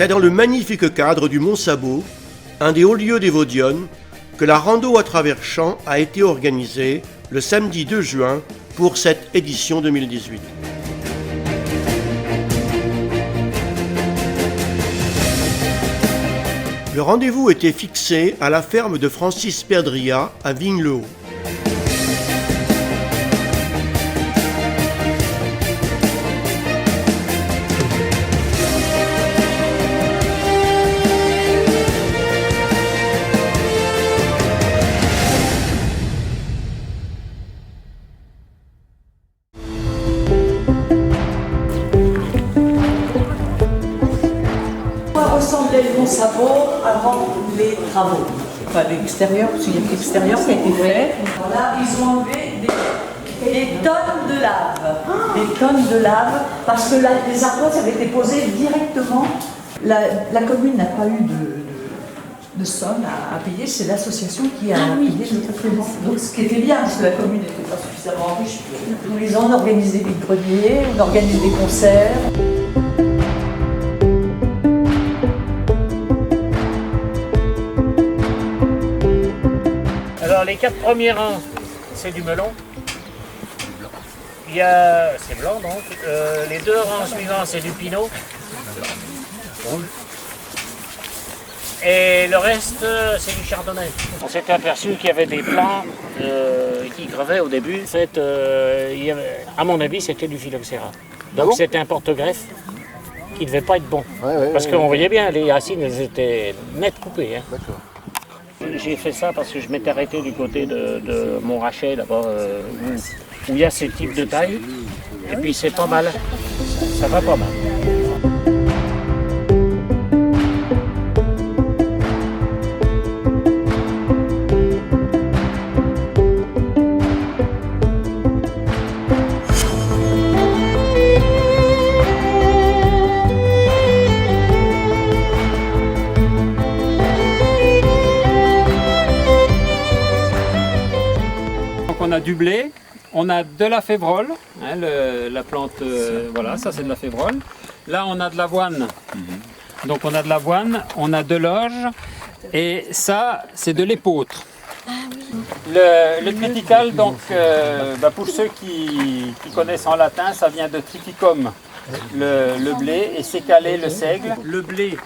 C'est dans le magnifique cadre du Mont Sabot, un des hauts lieux des Vaudionnes, que la rando à travers champs a été organisée le samedi 2 juin pour cette édition 2018. Le rendez-vous était fixé à la ferme de Francis Perdria à Vigne-le-Haut. Ressemblait le Mont Sabot avant les travaux. Enfin, l'extérieur, parce qu'il y a l'extérieur qui a été fait. Voilà, ils ont enlevé des tonnes de lave. Des tonnes de lave, parce que les ardoises avaient été posées directement. La commune n'a pas eu de somme à payer, c'est l'association qui a payé le traitement. Donc ce qui était bien, parce que la commune n'était pas suffisamment riche. Tous les ans, on organise des vide-greniers, on organise des concerts. Alors les 4 premiers rangs, c'est du melon. C'est blanc donc. Les 2 rangs suivants, c'est du pinot. Rouge. Et le reste, c'est du chardonnay. On s'était aperçu qu'il y avait des plants qui crevaient au début. En fait, à mon avis, c'était du phylloxéra. Donc c'était un porte-greffe qui ne devait pas être bon. Parce qu'on voyait bien, les racines, elles étaient net coupées. Hein. D'accord. J'ai fait ça parce que je m'étais arrêté du côté de Montrachet, là-bas, où il y a ce type de taille. Et puis c'est pas mal, ça va pas mal. On a du blé, on a de la févrole, hein, la plante, voilà, ça c'est de la févrole. Là on a de l'avoine, donc on a de l'avoine, on a de l'orge et ça c'est de l'épeautre. Le triticale, donc, pour ceux qui connaissent en latin, ça vient de triticum, le blé, et sécaler, le seigle. Le blé,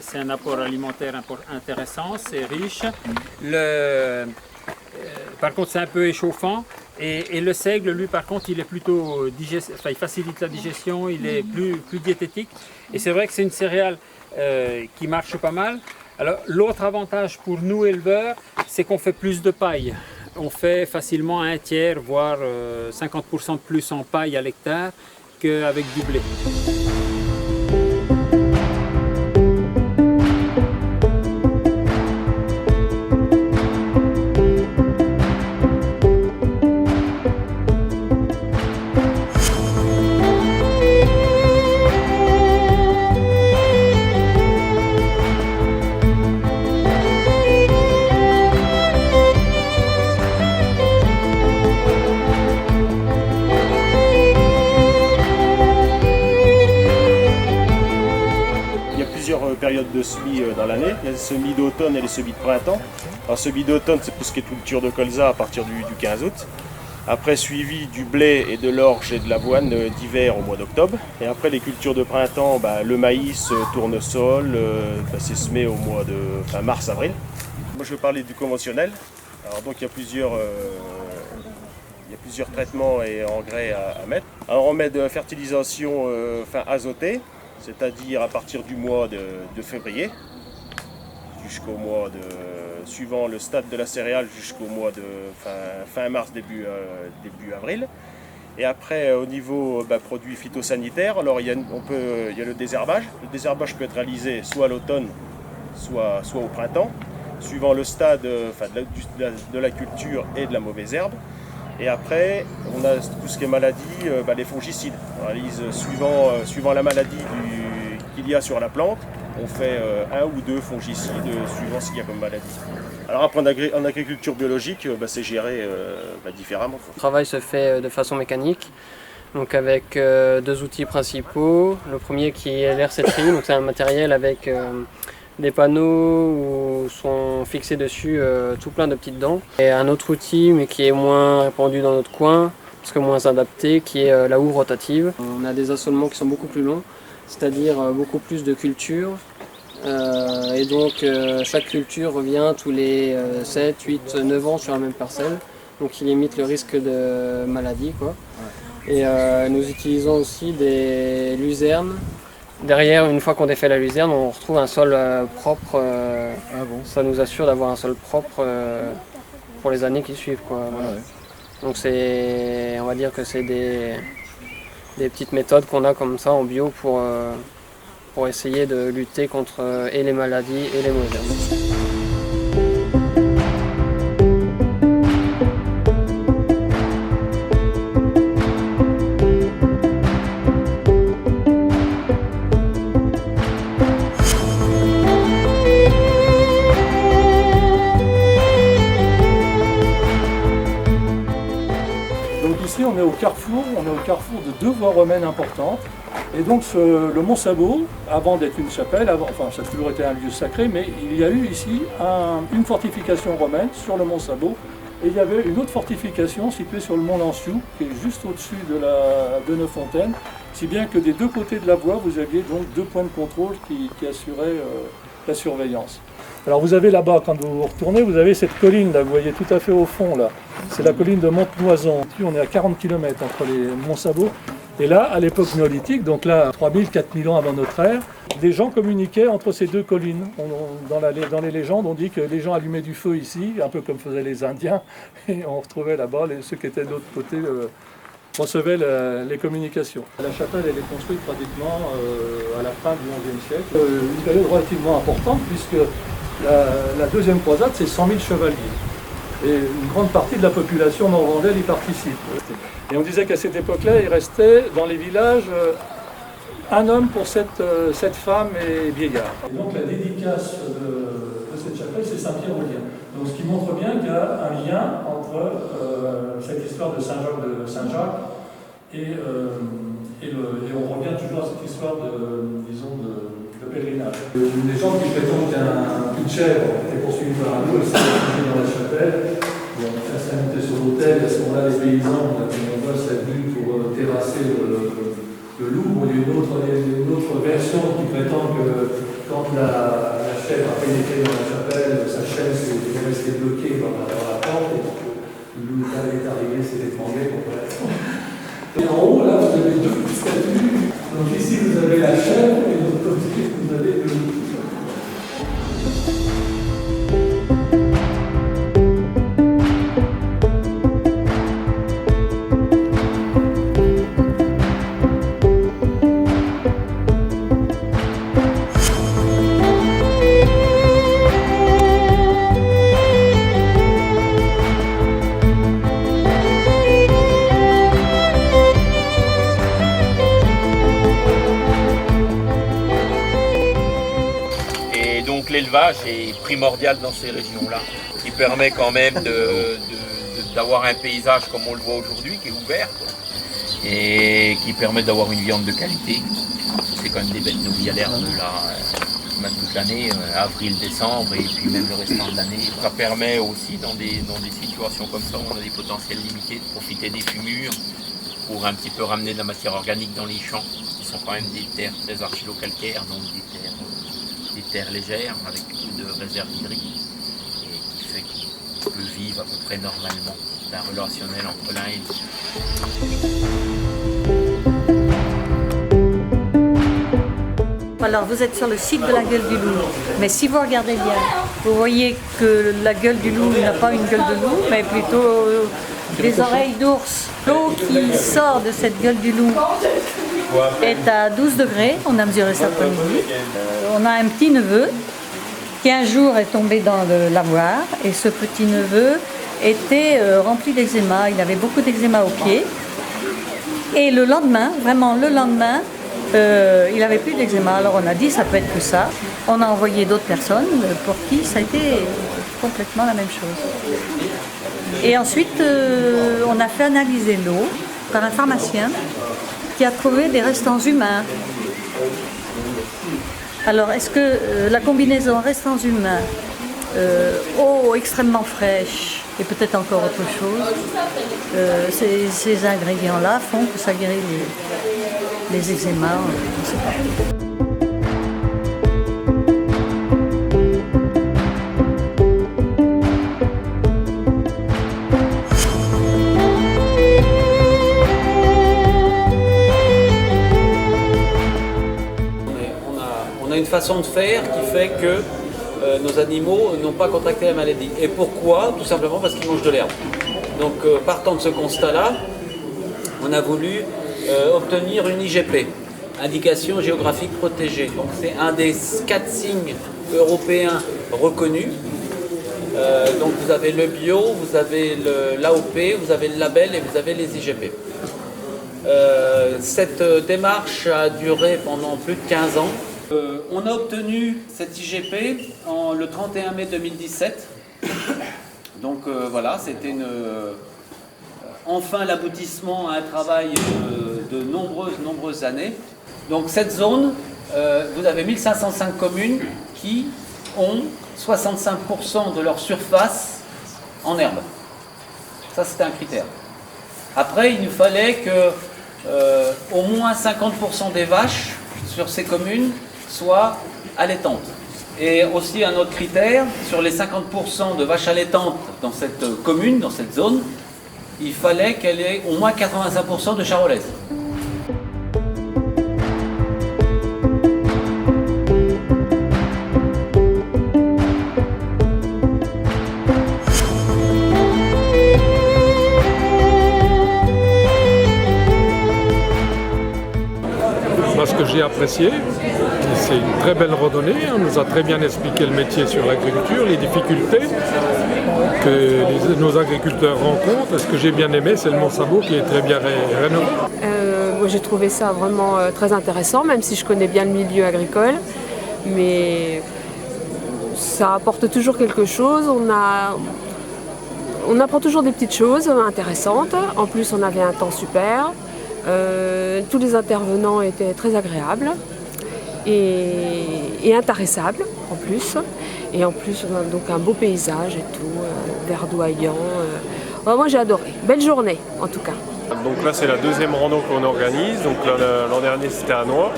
c'est un apport alimentaire intéressant, c'est riche. Par contre, c'est un peu échauffant. Et le seigle, lui, par contre, il est plutôt il facilite la digestion, il est plus diététique. Et c'est vrai que c'est une céréale qui marche pas mal. Alors, l'autre avantage pour nous, éleveurs, c'est qu'on fait plus de paille. On fait facilement un tiers, voire 50% de plus en paille à l'hectare qu'avec du blé. Périodes de semis dans l'année. Il y a les semis d'automne et les semis de printemps. Alors semis d'automne, c'est pour ce qui est culture de colza à partir du 15 août. Après suivi du blé et de l'orge et de l'avoine d'hiver au mois d'octobre. Et après les cultures de printemps, le maïs, tournesol, c'est semé au mois de mars-avril. Moi je vais parler du conventionnel. Alors donc il y a plusieurs traitements et engrais à mettre. Alors on met de fertilisation azotée, c'est-à-dire à partir du mois de février jusqu'au mois suivant le stade de la céréale, jusqu'au mois de fin mars, début avril. Et après, au niveau produits phytosanitaires, alors il y a le désherbage. Le désherbage peut être réalisé soit à l'automne, soit au printemps, suivant le stade de la culture et de la mauvaise herbe. Et après, on a tout ce qui est maladie, les fongicides. On réalise suivant la maladie qu'il y a sur la plante, on fait 1 ou 2 fongicides suivant ce qu'il y a comme maladie. Alors après, en agriculture biologique, c'est géré différemment. Le travail se fait de façon mécanique. Donc avec deux outils principaux. Le premier qui est l'air-setterie, donc c'est un matériel avec des panneaux où sont fixés dessus tout plein de petites dents. Et un autre outil, mais qui est moins répandu dans notre coin, parce que moins adapté, qui est la houe rotative. On a des assolements qui sont beaucoup plus longs, c'est-à-dire beaucoup plus de cultures. Et donc chaque culture revient tous les 7, 8, 9 ans sur la même parcelle. Donc il limite le risque de maladie, quoi. Et nous utilisons aussi des luzernes. Derrière, une fois qu'on défait la luzerne, on retrouve un sol propre. Ça nous assure d'avoir un sol propre pour les années qui suivent, quoi. Voilà. Donc on va dire que c'est des petites méthodes qu'on a comme ça en bio pour essayer de lutter contre et les maladies et les mauvaises herbes. Ici, on est au carrefour de deux voies romaines importantes. Et donc le Mont Sabot, avant d'être une chapelle, ça a toujours été un lieu sacré, mais il y a eu ici une fortification romaine sur le Mont Sabot. Et il y avait une autre fortification située sur le Mont Lanciou, qui est juste au-dessus de Neuffontaine, si bien que des deux côtés de la voie, vous aviez donc deux points de contrôle qui assuraient la surveillance. Alors vous avez là-bas, quand vous retournez, vous avez cette colline là, vous voyez tout à fait au fond là. C'est la colline de Montenoison. On est à 40 km entre les Monts Sabot. Et là, à l'époque néolithique, donc là, 3000, 4000 ans avant notre ère, des gens communiquaient entre ces deux collines. Dans les légendes, on dit que les gens allumaient du feu ici, un peu comme faisaient les Indiens, et on retrouvait là-bas ceux qui étaient de l'autre côté recevaient les communications. La chapelle, elle est construite pratiquement à la fin du XIe siècle. Une période relativement importante, puisque la deuxième croisade, c'est 100 000 chevaliers. Et une grande partie de la population normandelle y participe. Et on disait qu'à cette époque-là, il restait dans les villages un homme pour 7 femmes et vieillards. Et donc la dédicace de cette chapelle, c'est Saint-Pierre-aux-Liens. Donc ce qui montre bien qu'il y a un lien entre cette histoire de Saint-Jacques et on revient toujours à cette histoire de pèlerinage. Une légende qui prétend qu'une chèvre était poursuivie par un loup, elle s'est retrouvée dans la chapelle. Elle s'est montée sur l'autel, à ce moment-là, les paysans, on voit cette vue pour terrasser le loup. Il y a une autre version qui prétend que quand la chèvre a pénétré dans la chapelle, sa chaîne est restée bloquée dans la porte, et le loup est arrivé, s'est étranglé. Et en haut, là, vous avez deux statues. Donc ici, vous avez la chèvre, et de l'autre côté, vous avez le loup. L'élevage est primordial dans ces régions-là, qui permet quand même d'avoir un paysage comme on le voit aujourd'hui, qui est ouvert, et qui permet d'avoir une viande de qualité. C'est quand même des bêtes nourries à l'herbe là, même toute l'année, avril, décembre, et puis même le restant de l'année. Ça permet aussi dans des situations comme ça, où on a des potentiels limités, de profiter des fumures pour un petit peu ramener de la matière organique dans les champs, qui sont quand même des terres très argilo-calcaires, donc des terres légères avec beaucoup de réserves hydriques et qui fait qu'on peut vivre à peu près normalement d'un relationnel entre l'un et l'autre. Alors vous êtes sur le site de la gueule du loup, mais si vous regardez bien, vous voyez que la gueule du loup n'a pas une gueule de loup, mais plutôt des oreilles d'ours. L'eau qui sort de cette gueule du loup est à 12 degrés, on a mesuré cet après-midi. On a un petit neveu qui un jour est tombé dans le lavoir et ce petit neveu était rempli d'eczéma, il avait beaucoup d'eczéma aux pieds. Et le lendemain, vraiment le lendemain, il n'avait plus d'eczéma, alors on a dit ça peut être que ça. On a envoyé d'autres personnes pour qui ça a été complètement la même chose. Et ensuite, on a fait analyser l'eau par un pharmacien qui a trouvé des restants humains. Alors, est-ce que la combinaison restants humains, eau extrêmement fraîche et peut-être encore autre chose, ces ingrédients-là font que ça guérit les eczémas, je ne sais pas. On a une façon de faire qui fait que nos animaux n'ont pas contracté la maladie. Et pourquoi? Tout simplement parce qu'ils mangent de l'herbe. Donc partant de ce constat-là, on a voulu obtenir une IGP, indication géographique protégée. Donc c'est un des 4 signes européens reconnus. Donc vous avez le bio, vous avez l'AOP, vous avez le label et vous avez les IGP. Cette démarche a duré pendant plus de 15 ans. On a obtenu cette IGP le 31 mai 2017. Donc voilà, c'était enfin l'aboutissement à un travail de nombreuses années. Donc cette zone, vous avez 1505 communes qui ont 65% de leur surface en herbe. Ça, c'était un critère. Après, il nous fallait que au moins 50% des vaches sur ces communes soient allaitantes. Et aussi un autre critère, sur les 50% de vaches allaitantes dans cette commune, dans cette zone, il fallait qu'elle ait au moins 85% de charolaises. Ce que j'ai apprécié, c'est une très belle randonnée. On nous a très bien expliqué le métier sur l'agriculture, les difficultés que nos agriculteurs rencontrent. Ce que j'ai bien aimé, c'est le Mont Sabot qui est très bien rénové. Moi, j'ai trouvé ça vraiment très intéressant, même si je connais bien le milieu agricole. Mais ça apporte toujours quelque chose. On apprend toujours des petites choses intéressantes. En plus, on avait un temps super. Tous les intervenants étaient très agréables et intarissables en plus. Et en plus, on a donc un beau paysage et tout, verdoyant. Moi, j'ai adoré. Belle journée, en tout cas. Donc là, c'est la deuxième rando qu'on organise. Donc l'an dernier, c'était à Noix.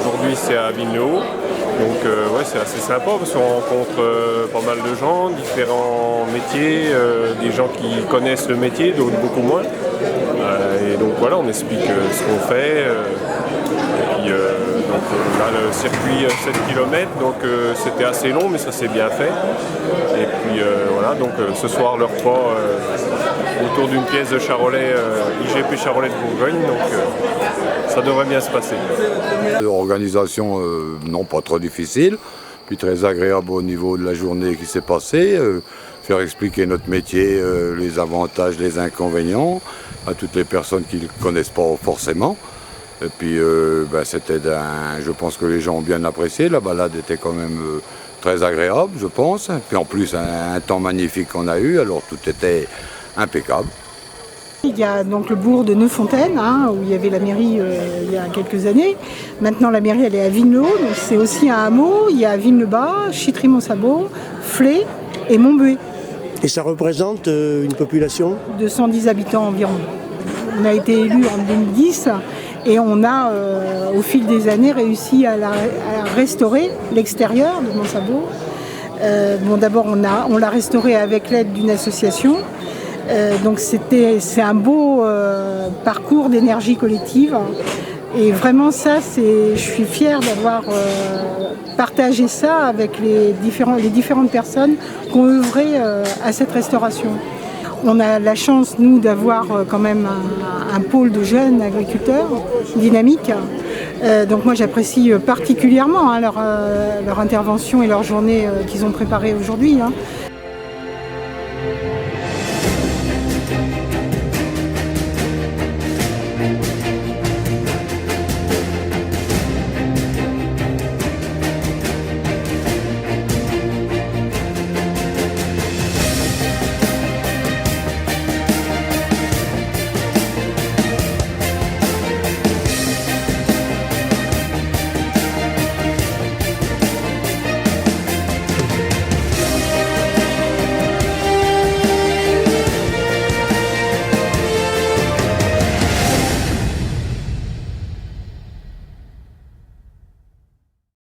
Aujourd'hui, c'est à Avignon. Donc ouais, c'est assez sympa parce qu'on rencontre pas mal de gens, différents métiers, des gens qui connaissent le métier, d'autres beaucoup moins. Et donc voilà, on explique ce qu'on fait. Et puis donc là, le circuit 7 km, donc c'était assez long, mais ça s'est bien fait. Et puis voilà, donc ce soir, le repas autour d'une pièce de charolais, IGP Charolais de Bourgogne, donc ça devrait bien se passer. L'organisation, non pas trop difficile, puis très agréable au niveau de la journée qui s'est passée. Faire expliquer notre métier, les avantages, les inconvénients, à toutes les personnes qui ne le connaissent pas forcément. Et puis je pense que les gens ont bien apprécié, la balade était quand même très agréable, je pense. Puis en plus, un temps magnifique qu'on a eu, alors tout était impeccable. Il y a donc le bourg de Neuffontaine, où il y avait la mairie il y a quelques années. Maintenant, la mairie, elle est à Vinelot, donc c'est aussi un hameau. Il y a Vigne-le-Bas, Chitry-Mont-Sabot, Flé et Montbuet. Et ça représente une population ? 210 habitants environ. On a été élus en 2010 et on a, au fil des années, réussi à restaurer l'extérieur de Mont-Sabot. D'abord, on l'a restauré avec l'aide d'une association. Donc c'est un beau parcours d'énergie collective. Et vraiment ça, je suis fière d'avoir partagé ça avec les différentes personnes qui ont œuvré à cette restauration. On a la chance, nous, d'avoir quand même un pôle de jeunes agriculteurs dynamiques. Donc moi, j'apprécie particulièrement leur intervention et leur journée qu'ils ont préparée aujourd'hui.